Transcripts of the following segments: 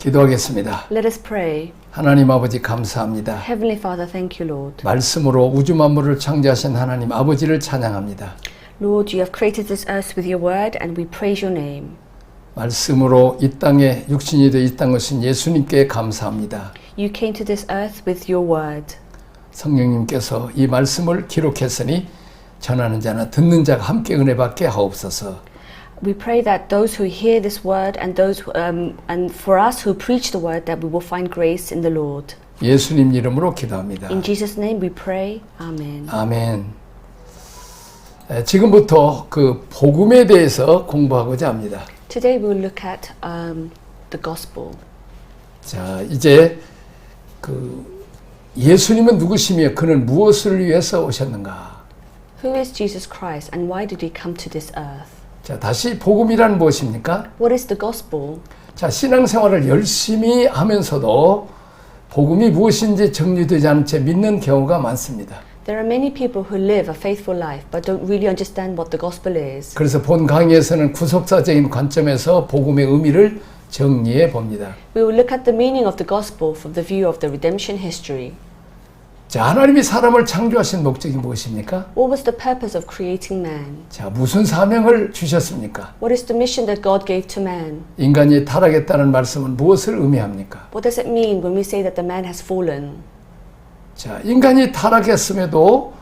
기도하겠습니다. Let us pray. 하나님 아버지 감사합니다. Heavenly Father, thank you, Lord. 말씀으로 우주 만물을 창조하신 하나님 아버지를 찬양합니다. Lord, you have created this earth with your word, and we praise your name. 말씀으로 이 땅에 육신이 되어 이 땅 오신 예수님께 감사합니다. You came to this earth with your word. 성령님께서 이 말씀을 기록했으니 전하는 자나 듣는 자가 함께 은혜 받게 하옵소서. We pray that those who hear this word and and for us who preach the word, that we will find grace in the Lord. 예수님 이름으로 기도합니다. In Jesus' name we pray. Amen. 아멘. 지금부터 그 복음에 대해서 공부하고자 합니다. Today we will look at the gospel. 자, 이제 그 예수님은 누구시며 그는 무엇을 위해서 오셨는가? Who is Jesus Christ and why did he come to this earth? 자, 다시 복음이란 무엇입니까? What is the gospel? 자, 신앙생활을 열심히 하면서도 복음이 무엇인지 정리되지 않은 채 믿는 경우가 많습니다. There are many people who live a faithful life but don't really understand what the gospel is. 그래서 본 강의에서는 구속사적인 관점에서 복음의 의미를 정리해 봅니다. We will look at the meaning of the gospel from the view of the redemption history. 자, 하나님이 사람을 창조하신 목적이 무엇입니까? What was the purpose of creating man? 자, 무슨 사명을 주셨습니까? What is the mission that God gave to man? 인간이 타락했다는 말씀은 무엇을 의미합니까? What does it mean when we say that the man has fallen? 자, 인간이 타락했음에도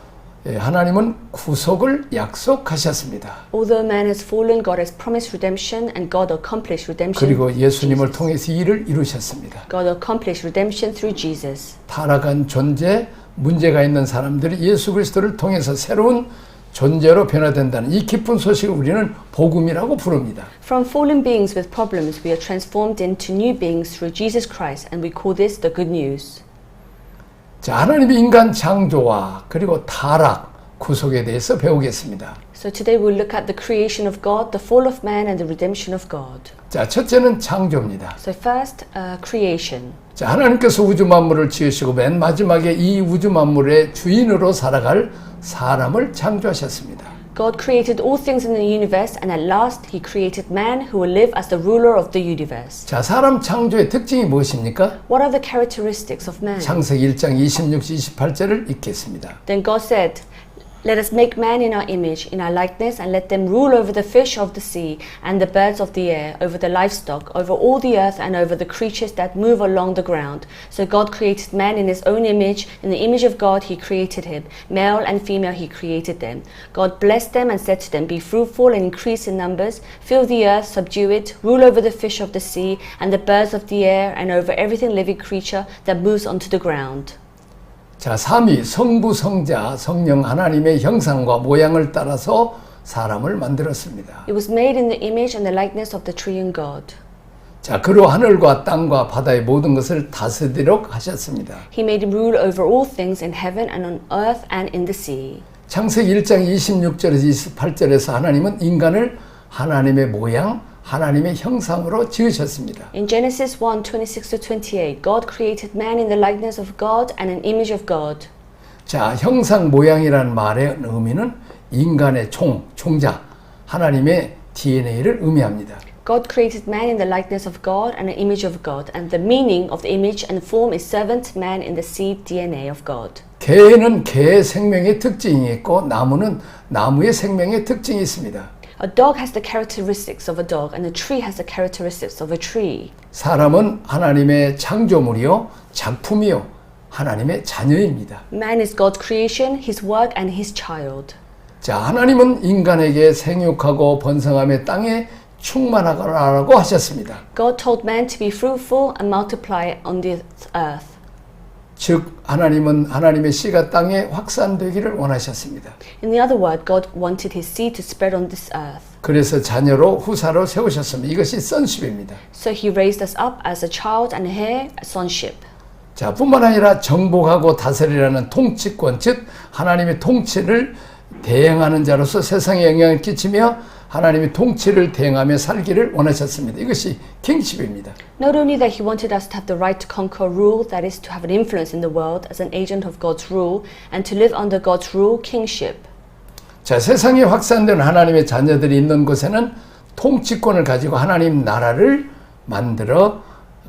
하나님은 구속을 약속하셨습니다. Although man has fallen, God has promised redemption and God accomplished redemption. 그리고 예수님을 통해서 이 일을 이루셨습니다. God accomplished redemption through Jesus. 타락한 존재, 문제가 있는 사람들이 예수 그리스도를 통해서 새로운 존재로 변화된다는 이 기쁜 소식을 우리는 복음이라고 부릅니다. From fallen beings with problems, we are transformed into new beings through Jesus Christ, and we call this the good news. 자, 하나님의 인간 창조와 그리고 타락, 구속에 대해서 배우겠습니다. So today we'll look at the creation of God, the fall of man, and the redemption of God. 자, 첫째는 창조입니다. So first, creation. 자, 하나님께서 우주 만물을 지으시고 맨 마지막에 이 우주 만물의 주인으로 살아갈 사람을 창조하셨습니다. God created all things in the universe, and at last He created man who will live as the ruler of the universe. 자, 사람 창조의 특징이 무엇입니까? What are the characteristics of man? 창세기 1장 26, 28절을 읽겠습니다. Then God said, "Let us make man in our image, in our likeness, and let them rule over the fish of the sea, and the birds of the air, over the livestock, over all the earth, and over the creatures that move along the ground." So God created man in His own image. In the image of God He created him. Male and female He created them. God blessed them and said to them, "Be fruitful and increase in numbers, fill the earth, subdue it, rule over the fish of the sea, and the birds of the air, and over everything living creature that moves onto the ground." 자, 삼위 성부, 성자, 성령 하나님의 형상과 모양을 따라서 사람을 만들었습니다. It was made in the image and the likeness of the triune God. 자, 그로 하늘과 땅과 바다의 모든 것을 다스리도록 하셨습니다. He made him rule over all things in heaven and on earth and in the sea. 창세기 1장 26절에서 28절에서 하나님은 인간을 하나님의 모양, 하나님의 형상으로 지으셨습니다. In Genesis 1:26-28, God created man in the likeness of God and an image of God. 자, 형상 모양이라는 말의 의미는 인간의 총자, 하나님의 DNA를 의미합니다. God created man in the likeness of God and an image of God, and the meaning of the image and form is servant man in the seed DNA of God. 개는 개의 생명의 특징이 있고 나무는 나무의 생명의 특징이 있습니다. A dog has the characteristics of a dog, and a tree has the characteristics of a tree. 사람은 하나님의 창조물이요, 작품이요, 하나님의 자녀입니다. Man is God's creation, His work, and His child. 자, 하나님은 인간에게 생육하고 번성하며 땅에 충만하라고 하셨습니다. God told man to be fruitful and multiply on the earth. 즉, 하나님은 하나님의 씨가 땅에 확산되기를 원하셨습니다. In the other word, God wanted His seed to spread on this earth. 그래서 자녀로 후사로 세우셨습니다. 이것이 sonship입니다. So He raised us up as a child and heir, sonship. 자, 뿐만 아니라 정복하고 다스리라는 통치권, 즉 하나님의 통치를 대행하는 자로서 세상에 영향을 끼치며 하나님의 통치를 대행하며 살기를 원하셨습니다. 이것이 킹십입니다. Not only that He wanted us to have the right to conquer rule, that is to have an influence in the world as an agent of God's rule, and to live under God's rule, kingship. 자, 세상에 확산된 하나님의 자녀들이 있는 곳에는 통치권을 가지고 하나님 나라를 만들어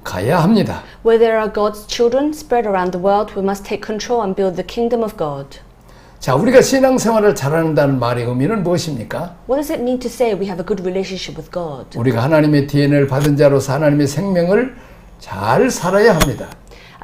가야 합니다. Where there are God's children spread around the world, we must take control and build the kingdom of God. 자, 우리가 신앙생활을 잘한다는 말의 의미는 무엇입니까? What does it mean to say we have a good relationship with God? 우리가 하나님의 DNA를 받은 자로서 하나님의 생명을 잘 살아야 합니다.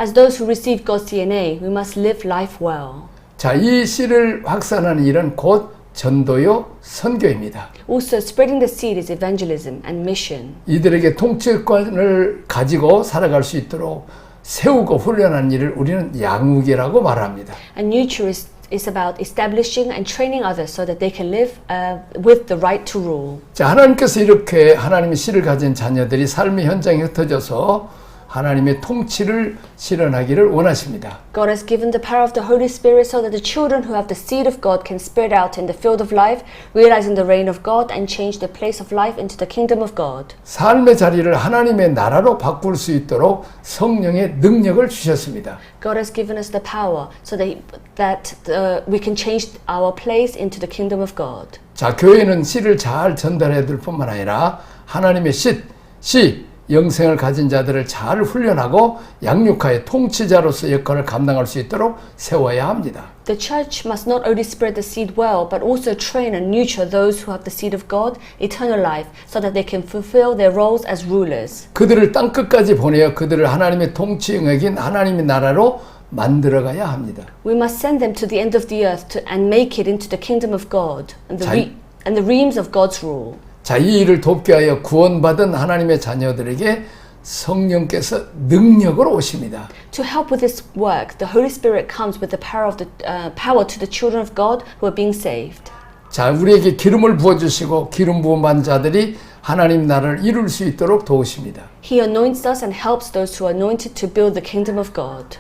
As those who receive God's DNA, we must live life well. 자, 이 씨를 확산하는 일은 곧 전도요 선교입니다. Also, spreading the seed is evangelism and mission. 이들에게 통치권을 가지고 살아갈 수 있도록 세우고 훈련하는 일을 우리는 양육이라고 말합니다. And nurture is about establishing and training others so that they can live with the right to rule. 자, 하나님께서 이렇게 하나님의 씨를 가진 자녀들이 삶의 현장에 흩어져서 하나님의 통치를 실현하기를 원하십니다. God has given the power of the Holy Spirit so that the children who have the seed of God can spread out in the field of life, realizing the reign of God and change the place of life into the kingdom of God. 삶의 자리를 하나님의 나라로 바꿀 수 있도록 성령의 능력을 주셨습니다. God has given us the power so that we can change our place into the kingdom of God. 자, 교회는 씨를 잘 전달해야 될 뿐만 아니라 하나님의 씨, 영생을 가진 자들을 잘 훈련하고 양육하여 통치자로서 역할을 감당할 수 있도록 세워야 합니다. The church must not only spread the seed well, but also train and nurture those who have the seed of God, eternal life, so that they can fulfill their roles as rulers. 그들을 땅끝까지 보내어 그들을 하나님의 통치 영역인 하나님의 나라로 만들어가야 합니다. We must send them to the end of the earth and make it into the kingdom of God and the realms of God's rule. 자, 이 일을 돕게 하여 구원받은 하나님의 자녀들에게 성령께서 능력으로 오십니다. To help with this work, the Holy Spirit comes with the power to the children of God who are being saved. 자, 우리에게 기름을 부어주시고 기름 부은 받은 자들이 하나님 나라를 이룰 수 있도록 도우십니다. He anoints us and helps those who are anointed to build the kingdom of God.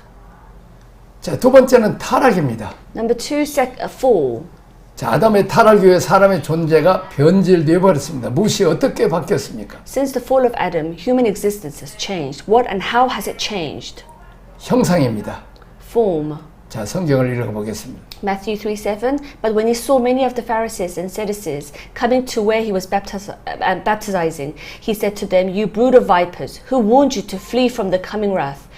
자, 두 번째는 타락입니다. Number two, fall. 자, 아담의 타락 이후에 사람의 존재가 변질되어 버렸습니다. 무엇이 어떻게 바뀌었습니까? Since the fall of Adam, human existence has changed. What and how has it changed? 형상입니다. Form. 자, 성경을 읽어보겠습니다. Matthew 3:7. But when he saw many of the Pharisees and Sadducees coming to where he was baptizing, he said to them, "You brood of vipers, who warned you to flee from the coming wrath?"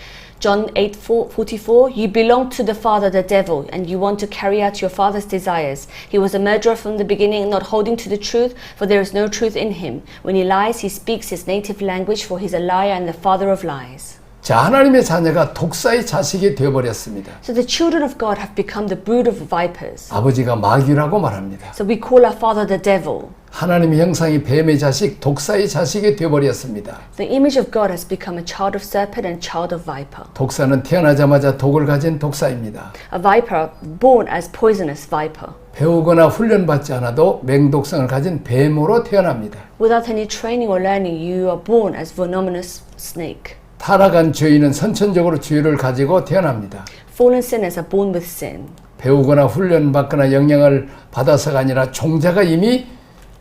John 8:44, you belong to the father, the devil, and you want to carry out your father's desires. He was a murderer from the beginning, not holding to the truth, for there is no truth in him. When he lies, he speaks his native language, for he is a liar and the father of lies. 자, 하나님의 자녀가 독사의 자식이 되어버렸습니다. So the children of God have become the brood of vipers. 아버지가 마귀라고 말합니다. So we call our father the devil. 하나님의 형상이 뱀의 자식, 독사의 자식이 되어버렸습니다. The image of God has become a child of serpent and child of viper. 독사는 태어나자마자 독을 가진 독사입니다. A viper born as poisonous viper. 배우거나 훈련받지 않아도 맹독성을 가진 뱀으로 태어납니다. Without any training or learning, you are born as venomous snake. 타락한 죄인은 선천적으로 죄를 가지고 태어납니다. Fallen sinners are born with sin. 배우거나 훈련받거나 영향을 받아서가 아니라 종자가 이미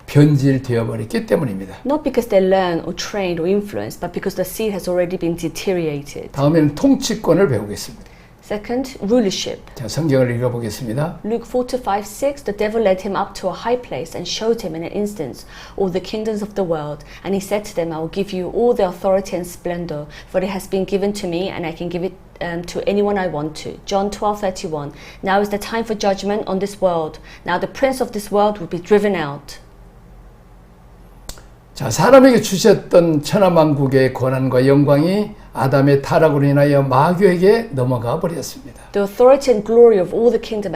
변질되어 버렸기 때문입니다. Not because they learn or trained or influenced, but because the seed has already been deteriorated. 다음에는 통치권을 배우겠습니다. Second, rulership. 자, 성경을 읽어보겠습니다. Luke 4-5-6, the devil led him up to a high place and showed him in an instant all the kingdoms of the world. And he said to them, I will give you all the authority and splendor, for it has been given to me, and I can give it to anyone I want to. John 12:31. Now is the time for judgment on this world. Now the prince of this world will be driven out. 자, 사람에게 주셨던 천하만국의 권한과 영광이 아담의 타락으로 인하여 마귀에게 넘어가 버렸습니다. The authority and glory of all the kingdom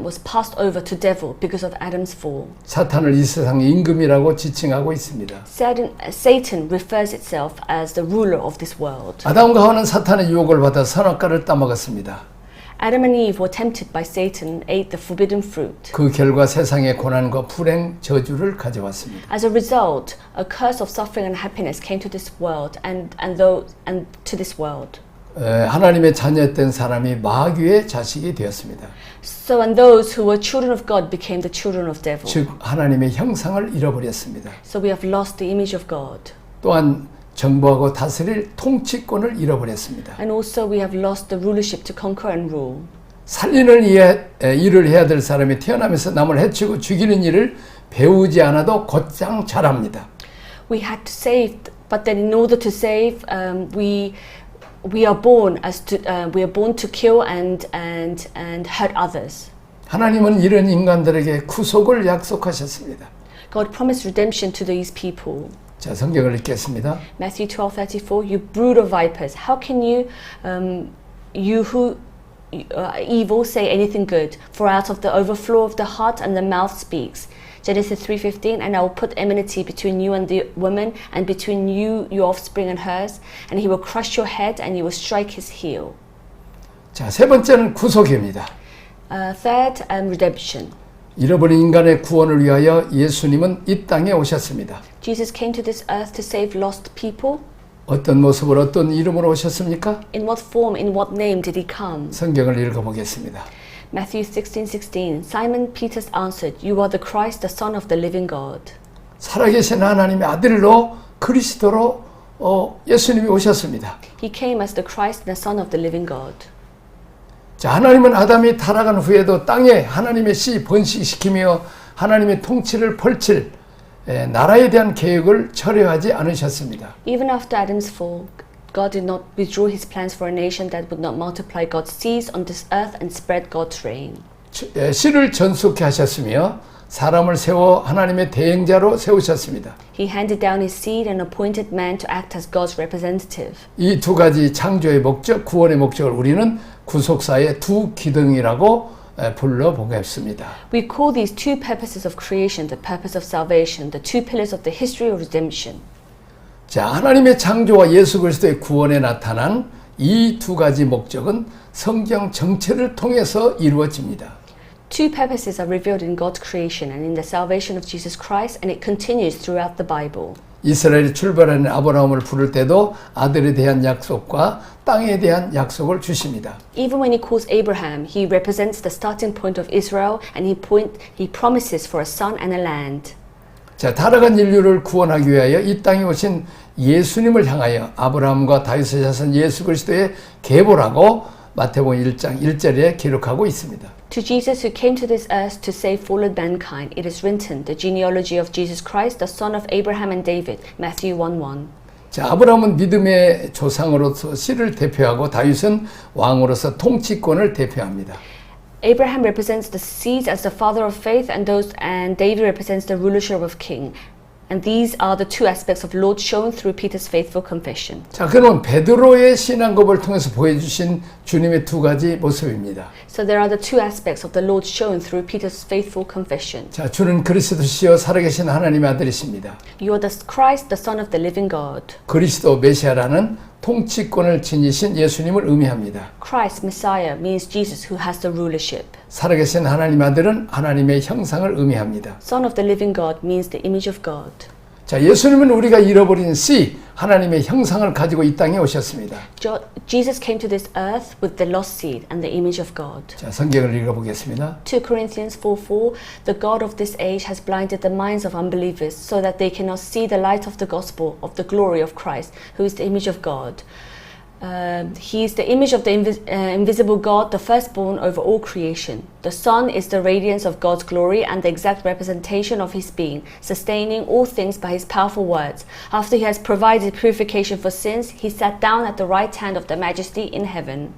was passed over to devil because of Adam's fall. 사탄을 이 세상의 임금이라고 지칭하고 있습니다. Satan refers itself as the ruler of this world. 아담과 하와는 사탄의 유혹을 받아 선악과를 따먹었습니다. Adam and Eve were tempted by Satan and ate the forbidden fruit. 그 결과 세상의 고난과 불행, 저주를 가져왔습니다. As a result, a curse of suffering and happiness came to this world and to this world. 하나님의 자녀였던 사람이 마귀의 자식이 되었습니다. So and those who were children of God became the children of devil. 즉 하나님의 형상을 잃어버렸습니다. So we have lost the image of God. 또한 정복하고 다스릴 통치권을 잃어버렸습니다. And also we have lost the rulership to conquer and rule. 살리는 일을 해야 될 사람이 태어나면서 남을 해치고 죽이는 일을 배우지 않아도 곧장 잘합니다. We had to save, But that in order to save, we are born to kill and hurt others. 하나님은 이런 인간들에게 구속을 약속하셨습니다. God promised redemption to these people. 자, 성경을 읽겠습니다. Matthew 12:34. You brood of vipers, how can you, you who evil, say anything good? For out of the overflow of the heart and the mouth speaks. Genesis 3:15. And I will put enmity between you and the woman, and between you, your offspring, and hers. And he will crush your head, and you will strike his heel. 자, 세 번째는 구속입니다. Third, redemption. 잃어버린 인간의 구원을 위하여 예수님은 이 땅에 오셨습니다. Jesus came to this earth to save lost people. 어떤 모습으로 어떤 이름으로 오셨습니까? In what form, in what name did he come? 성경을 읽어보겠습니다. Matthew 16:16. Simon Peter answered, You are the Christ, the Son of the living God. 살아계신 하나님의 아들로 그리스도로 예수님이 오셨습니다. He came as the Christ, the Son of the living God. 자, 하나님은 아담이 타락한 후에도 땅에 하나님의 씨 번식시키며 하나님의 통치를 펼칠 나라에 대한 계획을 철회하지 않으셨습니다. Even after Adam's fall, God did not withdraw his plans for a nation that would not multiply God's seeds on this earth and spread God's reign. 씨를 전속케 하셨으며 사람을 세워 하나님의 대행자로 세우셨습니다. He handed down his seed and appointed man to act as God's representative. 이 두 가지 창조의 목적, 구원의 목적을 우리는 구속사의 두 기둥이라고 불러보겠습니다. We call these two purposes of creation the purpose of salvation, the two pillars of the history of redemption. 자, 하나님의 창조와 예수 그리스도의 구원에 나타난 이 두 가지 목적은 성경 전체를 통해서 이루어집니다. Two purposes are revealed in God's creation and in the salvation of Jesus Christ, and it continues throughout the Bible. 이스라엘이 출발하는 아브라함을 부를 때도 아들에 대한 약속과 땅에 대한 약속을 주십니다. Even when he calls Abraham, he represents the starting point of Israel, and he promises for a son and a land. 자, 타락한 인류를 구원하기 위하여 이 땅에 오신 예수님을 향하여 아브라함과 다윗의 자손 예수 그리스도의 계보라고 마태복음 1장 1절에 기록하고 있습니다. To Jesus who came to this earth to save fallen mankind, it is written, the genealogy of Jesus Christ, the son of Abraham and David, Matthew 1:1. 자, 아브라함은 믿음의 조상으로서 씨를 대표하고 다윗은 왕으로서 통치권을 대표합니다. Abraham represents the seeds as the father of faith, and David represents the rulership of king. And these are the two aspects of Lord shown through Peter's faithful confession. 자, 그러면 베드로의 신앙고백을 통해서 보여주신 주님의 두 가지 모습입니다. So there are the two aspects of the Lord shown through Peter's faithful confession. 자, 주는 그리스도시요 살아계신 하나님의 아들이십니다. You are the Christ, the Son of the living God. 그리스도 메시아라는 통치권을 지니신 예수님을 의미합니다. Christ, Messiah, means Jesus who has the rulership. 살아계신 하나님의 아들은 하나님의 형상을 의미합니다. Son of the living God means the image of God. 자, 예수님은 우리가 잃어버린 씨, 하나님의 형상을 가지고 이 땅에 오셨습니다. Jesus came to this earth with the lost seed and the image of God. 자, 성경을 읽어보겠습니다. 2 Corinthians 4:4. The God of this age has blinded the minds of unbelievers so that they cannot see the light of the gospel of the glory of Christ, who is the image of God. He is the image of the invisible God, the firstborn over all creation. The Son is the radiance of God's glory and the exact representation of his being, sustaining all things by his powerful words. After he has provided purification for sins, he sat down at the right hand of the Majesty in heaven.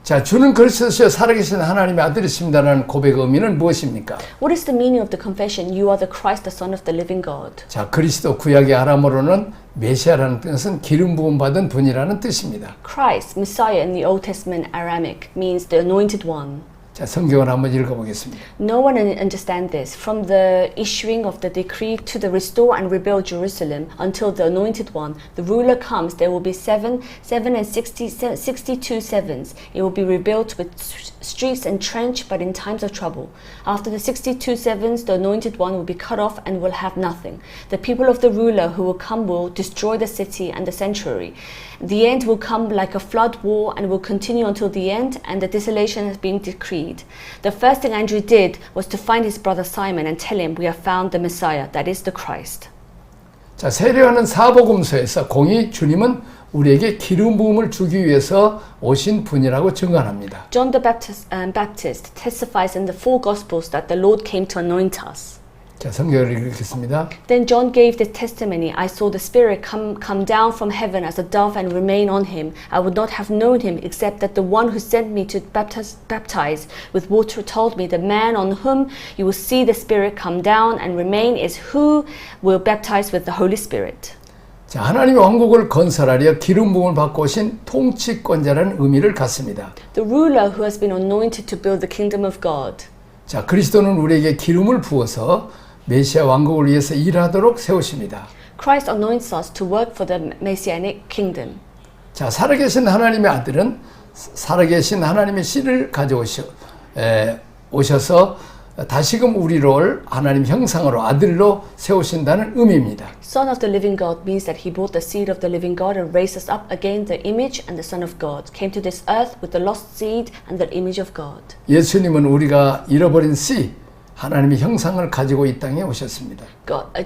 자, 주는 그리스도시여 살아계신 하나님의 아들이십니다라는 고백의 의미는 무엇입니까? What is the meaning of the confession, you are the Christ, the Son of the living God? 자, 그리스도 구약의 아람어로는 메시아라는 뜻은 기름 부음 받은 분이라는 뜻입니다. Christ, Messiah in the Old Testament Aramaic, means the anointed one. 자, 성경을 한번 읽어보겠습니다. No one understands this. From the issuing of the decree to the restore and rebuild Jerusalem until the anointed one, the ruler comes, there will be 7 and 62 sevens. It will be rebuilt with streets and trench, but in times of trouble. After the 62 sevens, the anointed one will be cut off and will have nothing. The people of the ruler who will come will destroy the city and the sanctuary. The end will come like a flood war and will continue until the end, and the desolation has been decreed. The first thing Andrew did was to find his brother Simon and tell him, we have found the Messiah, that is the Christ. 자, 세례하는 사복음서에서 공이 주님은 우리에게 기름 부음을 주기 위해서 오신 분이라고 증언합니다. John the Baptist testifies in the four Gospels that the Lord came to anoint us. 자, 성경을 읽겠습니다. Then John gave this testimony, I saw the Spirit come down from heaven as a dove and remain on him. I would not have known him except that the one who sent me to baptize with water told me, the man on whom you will see the Spirit come down and remain is who will baptize with the Holy Spirit. 자, 하나님의 왕국을 건설하려 기름 부음을 받고 오신 통치권자라는 의미를 갖습니다. The ruler who has been anointed to build the kingdom of God. 자, 그리스도는 우리에게 기름을 부어서 메시아 왕국을 위해서 일하도록 세우십니다. Christ anoints us to work for the Messianic kingdom. 자, 살아계신 하나님의 아들은 살아계신 하나님의 씨를 오셔서 다시금 우리를 하나님 형상으로 아들로 세우신다는 의미입니다. Son of the living God means that he brought the seed of the living God and raised us up again the image and the Son of God, came to this earth with the lost seed and the image of God. 예수님은 우리가 잃어버린 씨, 하나님의 형상을 가지고 이 땅에 오셨습니다.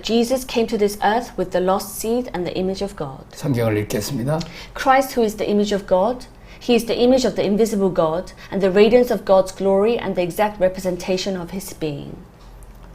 Jesus came to this earth with the lost seed and the image of God. 성경을 읽겠습니다. Christ, who is the image of God, he is the image of the invisible God and the radiance of God's glory and the exact representation of his being.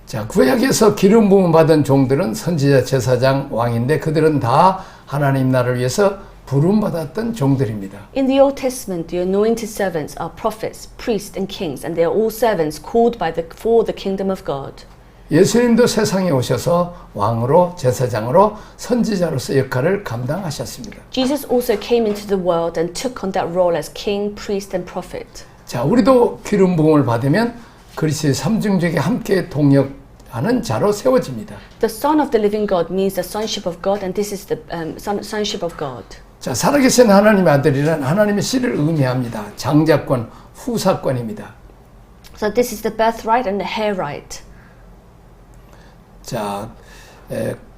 자, 구약에서 기름 부음 받은 종들은 선지자, 제사장, 왕인데 그들은 다 하나님 나라를 위해서 부름 받았던 종들입니다. In the Old Testament, the anointed servants are prophets, priests, and kings, and they are all servants called for the kingdom of God. 예수님도 세상에 오셔서 왕으로, 제사장으로, 선지자로서 역할을 감당하셨습니다. Jesus also came into the world and took on that role as king, priest, and prophet. 자, 우리도 기름 부음을 받으면 그리스도의 삼중적에 함께 동역하는 자로 세워집니다. The Son of the living God means the sonship of God, and this is the sonship of God. 자, 살아계신 하나님의 아들이란 하나님의 씨를 의미합니다. 장자권, 후사권입니다. So this is the birthright and the heir right. 자,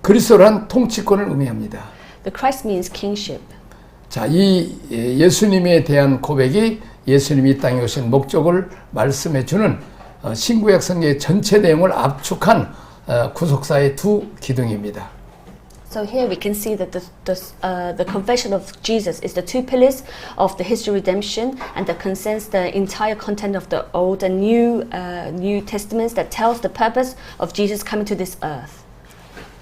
그리스도란 통치권을 의미합니다. The Christ means kingship. 자, 이 예수님에 대한 고백이 예수님이 이 땅에 오신 목적을 말씀해 주는 신구약 성경의 전체 내용을 압축한 구속사의 두 기둥입니다. So here we can see that the confession of Jesus is the two pillars of the history redemption, and that contains the entire content of the Old and New Testaments that tells the purpose of Jesus coming to this earth.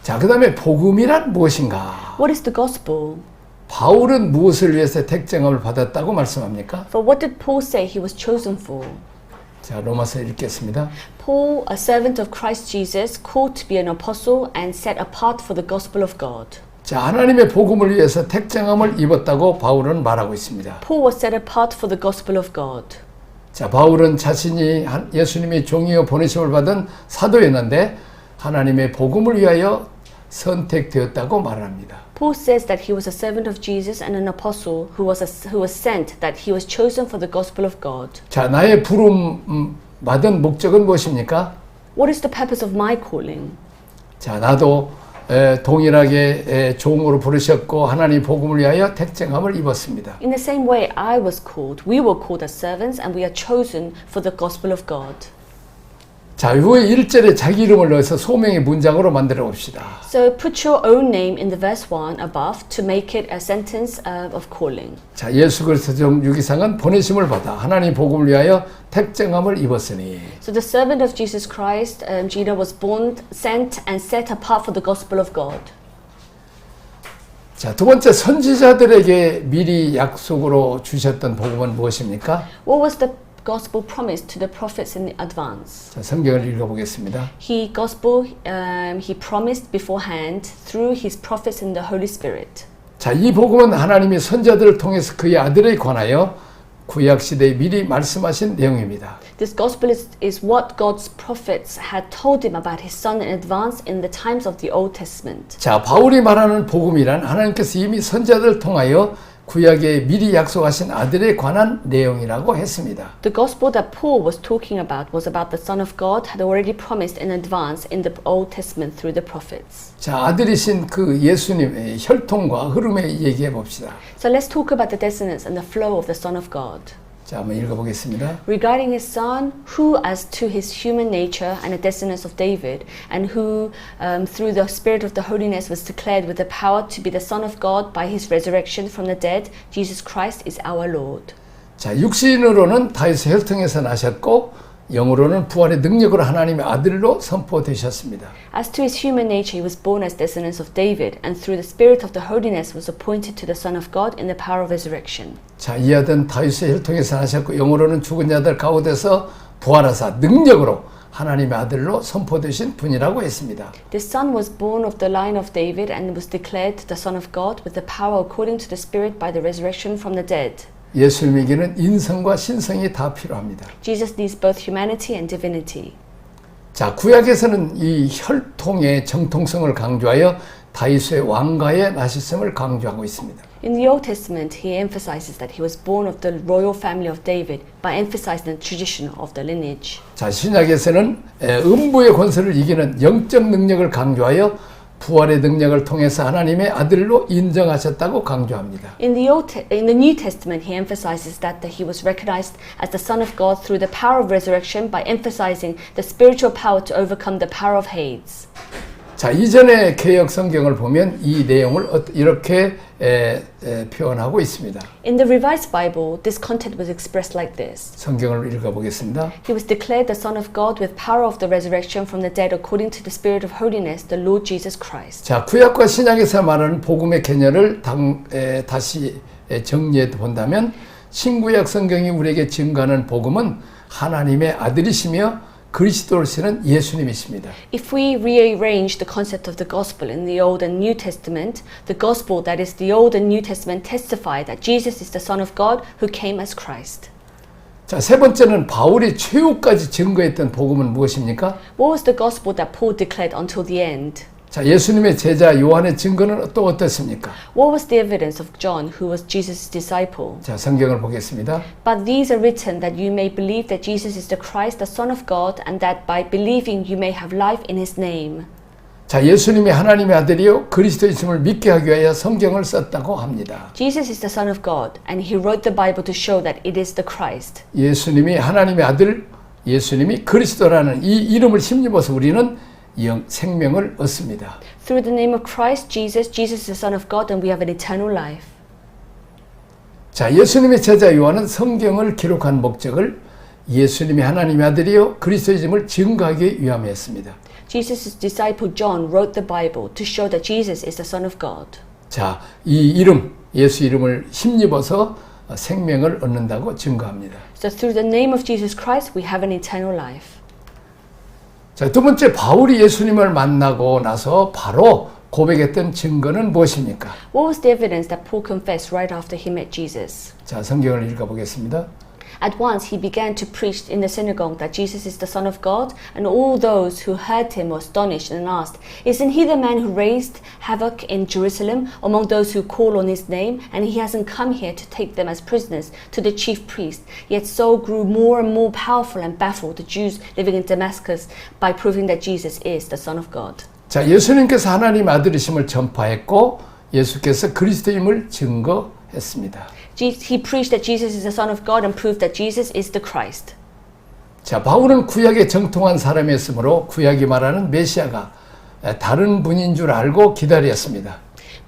자, 그다음에 복음이란 무엇인가? What is the gospel? 바울은 무엇을 위해서 택정함을 받았다고 말씀합니까? For what did Paul say he was chosen for? 자, 로마서 읽겠습니다. Paul, a servant of Christ Jesus, called to be an apostle and set apart for the gospel of God. 자, 하나님의 복음을 위해서 택정함을 입었다고 바울은 말하고 있습니다. Paul was set apart for the gospel of God. 자, 바울은 자신이 예수님의 종이요 보내심을 받은 사도였는데 하나님의 복음을 위하여 선택되었다고 말합니다. Paul says that he was a servant of Jesus and an apostle who was sent, that he was chosen for the gospel of God. 자, 나의 부름 받은 목적은 무엇입니까? What is the purpose of my calling? 자, 나도 동일하게 종으로 부르셨고 하나님 복음을 위하여 택정함을 입었습니다. In the same way I was called, we were called as servants and we are chosen for the gospel of God. 자, 이후에 1절에 자기 이름을 넣어서 소명의 문장으로 만들어 봅시다. So put your own name in the verse 1 above to make it a sentence of calling. 자, 예수 그리스도 종 유기상은 보내심을 받아 하나님 복음을 위하여 택정함을 입었으니. So the servant of Jesus Christ, Gina, was born, sent, and set apart for the gospel of God. 자, 두 번째 선지자들에게 미리 약속으로 주셨던 복음은 무엇입니까? What was the gospel promised to the prophets in advance? 자, 성경을 읽어보겠습니다. He promised beforehand through his prophets in the Holy Spirit. 자, 이 복음은 하나님이 선지자들을 통해서 그의 아들에 관하여 구약 시대에 미리 말씀하신 내용입니다. This gospel is what God's prophets had told him about his son in advance in the times of the Old Testament. 자, 바울이 말하는 복음이란 하나님께서 이미 선지자들을 통하여 구약에 미리 약속하신 아들에 관한 내용이라고 했습니다. The gospel that Paul was talking about was about the Son of God had already promised in advance in the Old Testament through the prophets. 자, 아들이신 그 예수님의 혈통과 흐름에 얘기해 봅시다. So let's talk about the descendants and the flow of the Son of God. 자, 한번 읽어보겠습니다. Regarding his son, who as to his human nature and a descendant of David, and who through the Spirit of the holiness was declared with the power to be the Son of God by his resurrection from the dead, Jesus Christ is our Lord. 자, 육신으로는 다윗의 혈통에서 나셨고 영으로는 부활의 능력으로 하나님의 아들로 선포되셨습니다. As to his human nature, he was born as descendants of David, and through the Spirit of the holiness was appointed to the Son of God in the power of resurrection. 자, 이 아들은 다윗의 혈통에서 나셨고 영으로는 죽은 자들 가운데서 부활하사 능력으로 하나님의 아들로 선포되신 분이라고 했습니다. This son was born of the line of David and was declared the Son of God with the power according to the Spirit by the resurrection from the dead. 예수님에게는 인성과 신성이 다 필요합니다. Jesus needs both humanity and divinity. 자, 구약에서는 이 혈통의 정통성을 강조하여 다윗의 왕가의 나셨음을 강조하고 있습니다. In the Old Testament, he emphasizes that he was born of the royal family of David by emphasizing the tradition of the lineage. 자, 신약에서는 음부의 권세를 이기는 영적 능력을 강조하여 부활의 능력을 통해서 하나님의 아들로 인정하셨다고 강조합니다. In the New Testament, he emphasizes that he was recognized as the Son of God through the power of resurrection by emphasizing the spiritual power to overcome the power of Hades. 자, 이전의 개역 성경을 보면 이 내용을 이렇게 표현하고 있습니다. In the Revised Bible, this content was expressed like this. 성경을 읽어보겠습니다. He was declared the Son of God with power of the resurrection from the dead according to the Spirit of holiness, the Lord Jesus Christ. 자, 구약과 신약에서 말하는 복음의 개념을 다시 정리해 본다면 신구약 성경이 우리에게 증거하는 복음은 하나님의 아들이시며 그리스도시는 예수님이십니다. If we rearrange the concept of the gospel in the Old and New Testament, the gospel that is the Old and New Testament testify that Jesus is the Son of God who came as Christ. 자, 세 번째는 바울이 최후까지 증거했던 복음은 무엇입니까? What was the gospel that Paul declared until the end? 자, 예수님의 제자 요한의 증거는 또 어떻습니까? What was the evidence of John, who was Jesus' disciple? 자, 성경을 보겠습니다. But these are written that you may believe that Jesus is the Christ, the Son of God, and that by believing you may have life in his name. 자, 예수님이 하나님의 아들이요 그리스도이심을 믿게 하기 위하여 성경을 썼다고 합니다. Jesus is the Son of God, and he wrote the Bible to show that it is the Christ. 예수님이 하나님의 아들, 예수님이 그리스도라는 이 이름을 힘입어서 우리는 생명을 얻습니다. Through the name of Christ Jesus, Jesus is the Son of God, and we have an eternal life. 자, 예수님의 제자 요한은 성경을 기록한 목적을 예수님이 하나님의 아들이요 그리스도이심을 증거하기 위함이었습니다. Jesus' disciple John wrote the Bible to show that Jesus is the Son of God. 자, 이 이름, 예수 이름을 힘입어서 생명을 얻는다고 증거합니다. So through the name of Jesus Christ, we have an eternal life. 자, 두 번째, 바울이 예수님을 만나고 나서 바로 고백했던 증거는 무엇입니까? What was the evidence that Paul confessed right after he met Jesus? 자, 성경을 읽어보겠습니다. At once he began to preach in the synagogue that Jesus is the Son of God, and all those who heard him were astonished and asked, "Isn't he the man who raised havoc in Jerusalem among those who call on his name? And he hasn't come here to take them as prisoners to the chief priest." Yet so grew more and more powerful and baffled the Jews living in Damascus by proving that Jesus is the Son of God. 자, 예수님께서 하나님 아들이심을 전파했고 예수께서 그리스도임을 증거했습니다. He preached that Jesus is the Son of God and proved that Jesus is the Christ. 자, 바울은 구약에 정통한 사람이었으므로 구약이 말하는 메시아가 다른 분인 줄 알고 기다렸습니다.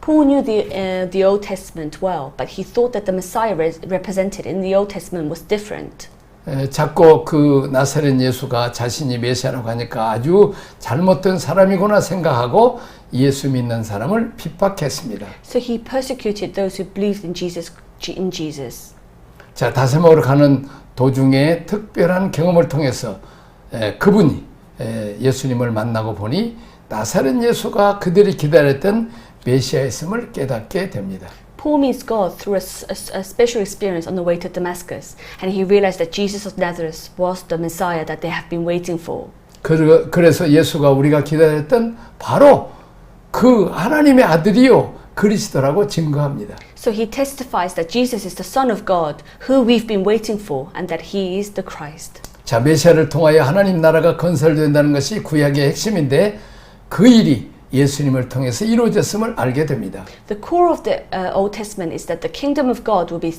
Paul knew the Old Testament well, but he thought that the Messiah represented in the Old Testament was different. 자꾸 그 나사렛 예수가 자신이 메시아라고 하니까 아주 잘못된 사람이구나 생각하고 예수 믿는 사람을 핍박했습니다. So he persecuted those who believed in Jesus. 자, 다세마오로 가는 도중에 특별한 경험을 통해서 그분이 예수님을 만나고 보니 나사렛 예수가 그들이 기다렸던 메시아였음을 깨닫게 됩니다. Paul meets God through a special experience on the way to Damascus, and he realized that Jesus of Nazareth was the Messiah that they have been waiting for. 그래서 예수가 우리가 기다렸던 바로 그 하나님의 아들이요 그리스도라고 증거합니다. So he testifies that Jesus is the Son of God, who we've been waiting for, and that he is the Christ. 자, 메시아를 통하여 하나님 나라가 건설된다는 것이 구약의 핵심인데 그 일이 예수님을 통해서 이루어졌음을 알게 됩니다. The core of the Old Testament is that the kingdom of God will be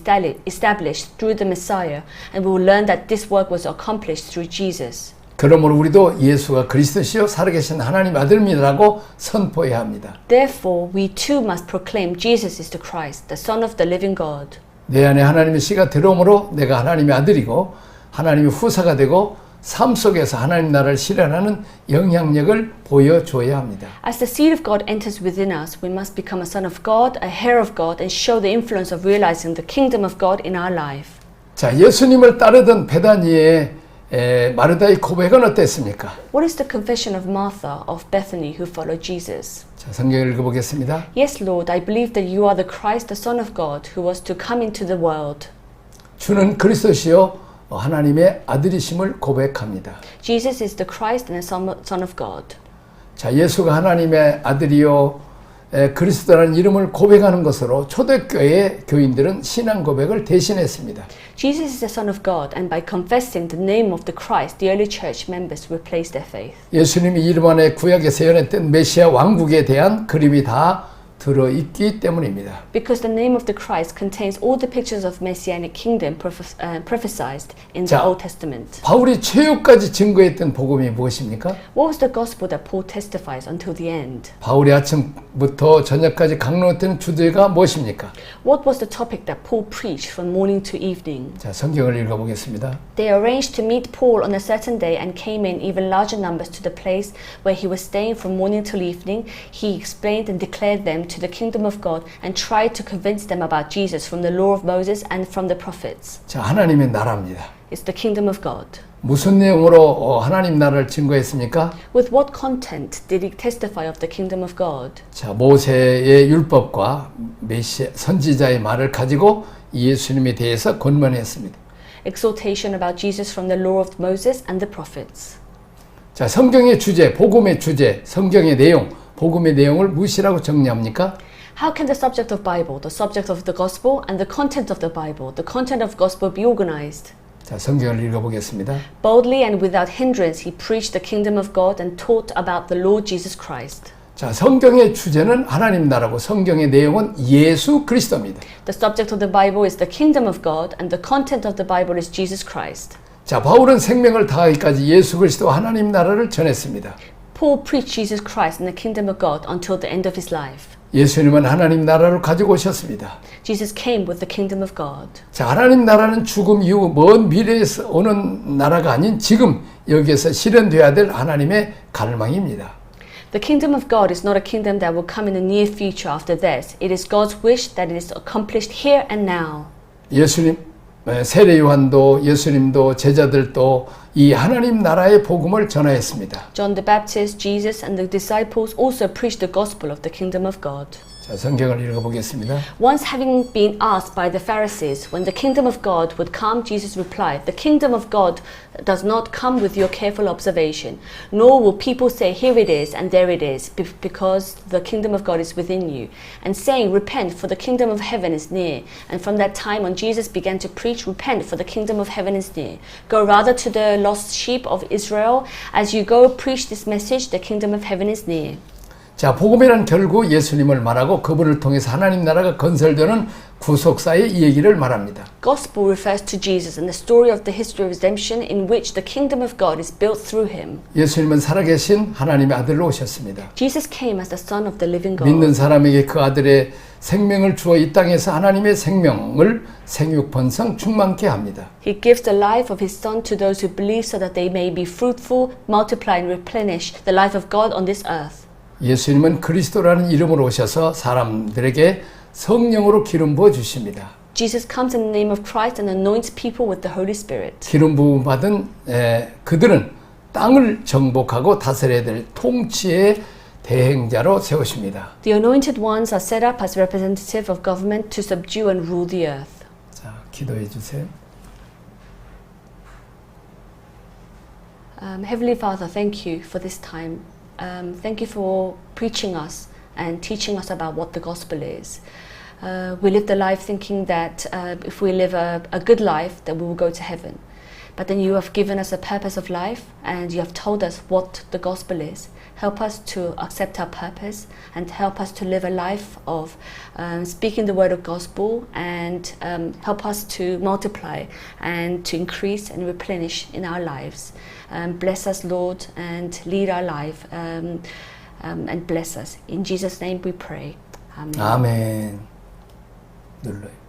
established through the Messiah, and we will learn that this work was accomplished through Jesus. 그러므로 우리도 예수가 그리스도시요 살아계신 하나님 아들입니다라고 선포해야 합니다. Therefore, we too must proclaim Jesus is the Christ, the Son of the living God. 내 안에 하나님의 씨가 들어오므로 내가 하나님의 아들이고 하나님의 후사가 되고 삶 속에서 하나님 나라를 실현하는 영향력을 보여줘야 합니다. As the seed of God enters within us, we must become a son of God, a heir of God, and show the influence of realizing the kingdom of God in our life. 자, 예수님을 따르던 베다니의 마르다의 고백은 어땠습니까? What is the confession of Martha of Bethany who followed Jesus? 자, 성경을 읽어보겠습니다. Yes, Lord, I believe that you are the Christ, the Son of God, who was to come into the world. 주는 그리스도시요 하나님의 아들이심을 고백합니다. Jesus is the Christ and the Son of God. 자, 예수가 하나님의 아들이요 그리스도라는 이름을 고백하는 것으로 초대교회 교인들은 신앙 고백을 대신했습니다. Jesus is the Son of God, and by confessing the name of the Christ, the early church members replaced their faith. 예수님이 이름 안에 구약에서 예언했던 메시아 왕국에 대한 그림이 다 들어있기 때문입니다. Because the name of the Christ contains all the pictures of Messianic kingdom prophesied in the 자, Old Testament. 바울이 최후까지 증거했던 복음이 무엇입니까? What was the gospel that Paul testifies until the end? 바울이 아침부터 저녁까지 강론했던 주제가 무엇입니까? What was the topic that Paul preached from morning to evening? 자, 성경을 읽어보겠습니다. They arranged to meet Paul on a certain day and came in even larger numbers to the place where he was staying from morning till evening. He explained and declared them to the kingdom of God and tried to convince them about Jesus from the law of Moses and from the prophets. 자, 하나님의 나라입니다. It's the kingdom of God. 무슨 내용으로 하나님 나라를 증거했습니까? With what content did he testify of the kingdom of God? 자, 모세의 율법과 메시아 선지자의 말을 가지고 예수님에 대해서 권면했습니다. Exhortation about Jesus from the law of Moses and the prophets. 자, 성경의 주제, 복음의 주제, 성경의 내용, 복음의 내용을 무엇이라고 정리합니까? How can the subject of Bible, the subject of the gospel, and the content of the Bible, the content of gospel be organized? 자, 성경을 읽어보겠습니다. Boldly and without hindrance, he preached the kingdom of God and taught about the Lord Jesus Christ. 자, 성경의 주제는 하나님 나라고 성경의 내용은 예수 그리스도입니다. The subject of the Bible is the kingdom of God, and the content of the Bible is Jesus Christ. 자, 바울은 생명을 다하기까지 예수 그리스도 하나님 나라를 전했습니다. Paul preached Jesus Christ and the kingdom of God until the end of his life. 예수님은 하나님 나라를 가지고 오셨습니다. Jesus came with the kingdom of God. 자, 하나님 나라는 죽음 이후 먼 미래에서 오는 나라가 아닌 지금 여기에서 실현되어야 될 하나님의 갈망입니다. The kingdom of God is not a kingdom that will come in the near future after death. It is God's wish that it is accomplished here and now. 예수님, 세례 요한도 예수님도 제자들도 이 하나님 나라의 복음을 전하였습니다. John the Baptist, Jesus, and the disciples also preached the gospel of the kingdom of God. 자, 성경을 읽어보겠습니다. Once having been asked by the Pharisees when the kingdom of God would come, Jesus replied, "The kingdom of God does not come with your careful observation, nor will people say, 'Here it is,' and 'There it is,' because the kingdom of God is within you, and saying, 'Repent, for the kingdom of heaven is near.' And from that time on, Jesus began to preach, 'Repent, for the kingdom of heaven is near. Go rather to the lost sheep of Israel. As you go, preach this message, the kingdom of heaven is near.'" 자, 복음이란 결국 예수님을 말하고 그분을 통해서 하나님 나라가 건설되는 구속사의 이 얘기를 말합니다. Gospel refers to Jesus and the story of the history of redemption in which the kingdom of God is built through him. 예수님은 살아계신 하나님의 아들로 오셨습니다. Jesus came as the Son of the living God. 믿는 사람에게 그 아들의 생명을 주어 이 땅에서 하나님의 생명을 생육번성 충만케 합니다. He gives the life of his Son to those who believe so that they may be fruitful, multiply and replenish the life of God on this earth. 예수님은 그리스도라는 이름으로 오셔서 사람들에게 성령으로 기름 부어 주십니다. Jesus comes in the name of Christ and anoints people with the Holy Spirit. 기름 부음 받은 그들은 땅을 정복하고 다스려야 될 통치의 대행자로 세우십니다. The anointed ones are set up as representative of government to subdue and rule the earth. 자, 기도해 주세요. Heavenly Father, thank you for this time. Thank you for preaching us and teaching us about what the gospel is. We live the life thinking that if we live a good life, that we will go to heaven. But then you have given us a purpose of life and you have told us what the gospel is. Help us to accept our purpose and help us to live a life of speaking the word of gospel and help us to multiply and to increase and replenish in our lives. Bless us, Lord, and lead our life and bless us. In Jesus' name we pray. Amen. 아멘. 눌러요.